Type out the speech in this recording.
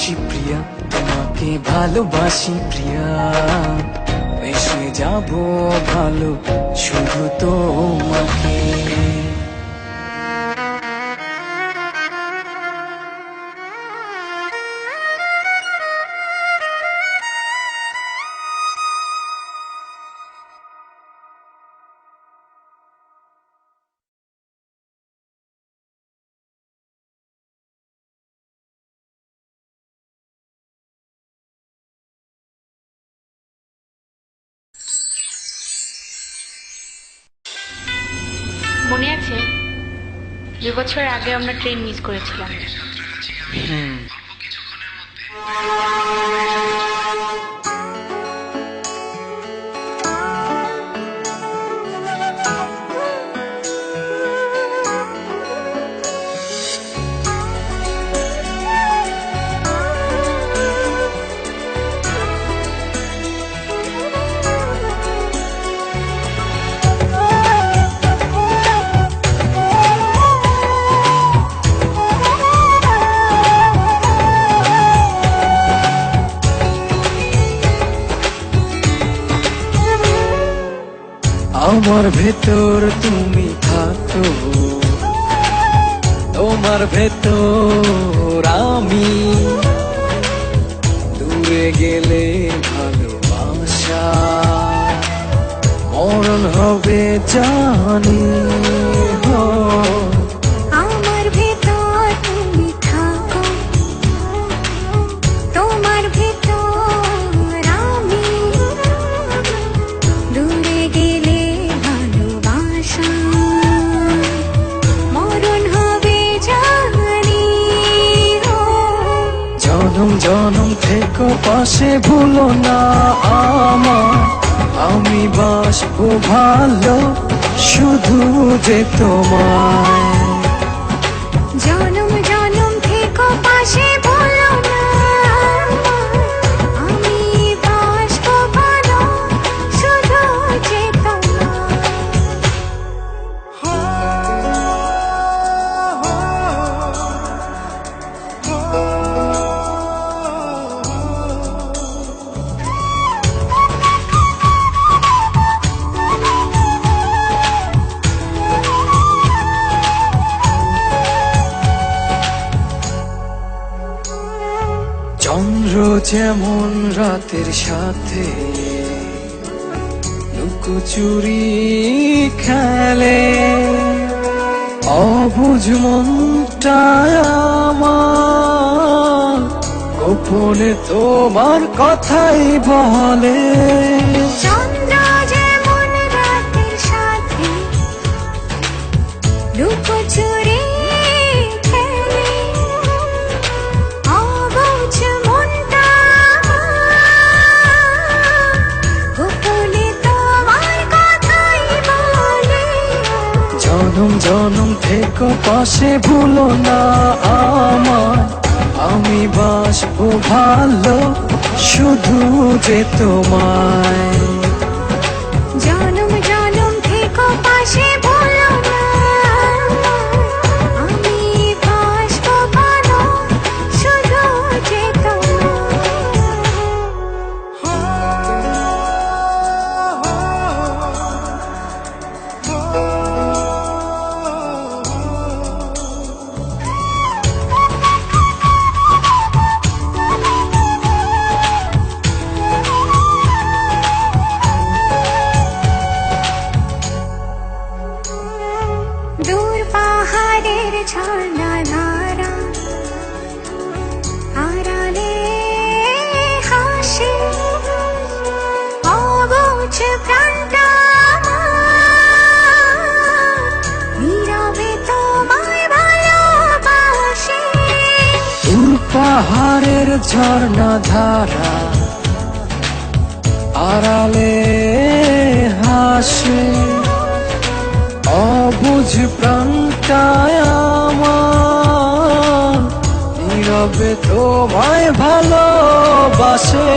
ভালোবাসি প্রিয়া, তোমাকে ভালোবাসি প্রিয়া, বেসে যাব ভালো শুধু তোমাকে। মনে আছে 2 বছর আগে আমরা ট্রেন মিস করেছিলাম। আমার ভেতর তুমি থাকো, তোমার ভেতর আমি, দূরে গেলে ভালোবাসা মরণ হবে জানি। আমার ভেতর তুমি থাকো, তোমার ভেতর আমি, দূরে গেলে ভালোবাসা মরণ হবে জানি। জনম জনম থেকো পাশে, ভুলো না আমার, আমি বাসবো ভালো শুধু যে তোমায়। জনম জনম থেকো পাশে, ভুলো না আমি বাসবো ভালো শুধু যে তোমায়। চন্দ্র যেমন রাতের সাথে লুকোচুরি খেলে, অবুঝ মনটায় আমার গোপনে তোমার কথাই বলে। চন্দ্র যেমন রাতের সাথে লুকোচুরি খেলে, অবুঝ মনটা গোপনে তোমার কথাই বলে। জনম জনম থেকো পাশে, ভুলো না আমার, আমি বাসবো ভালো শুধু যে তোমায়। জনম জনম থেকো পাশে, ভুলো না আমি বাসবো ভালো শুধু যে দূর পাহাড়ের ঝর্ণা ধারা আড়ালে হাসে, অবুঝ প্রাণটা নীরবে তোমায় ভালোবাসে। দূর পাহাড়ের ঝর্ণা ধারা আড়ালে হাসে, অবুঝ প্রাণটায় আমার নীরবে তোমায় ভালোবাসে।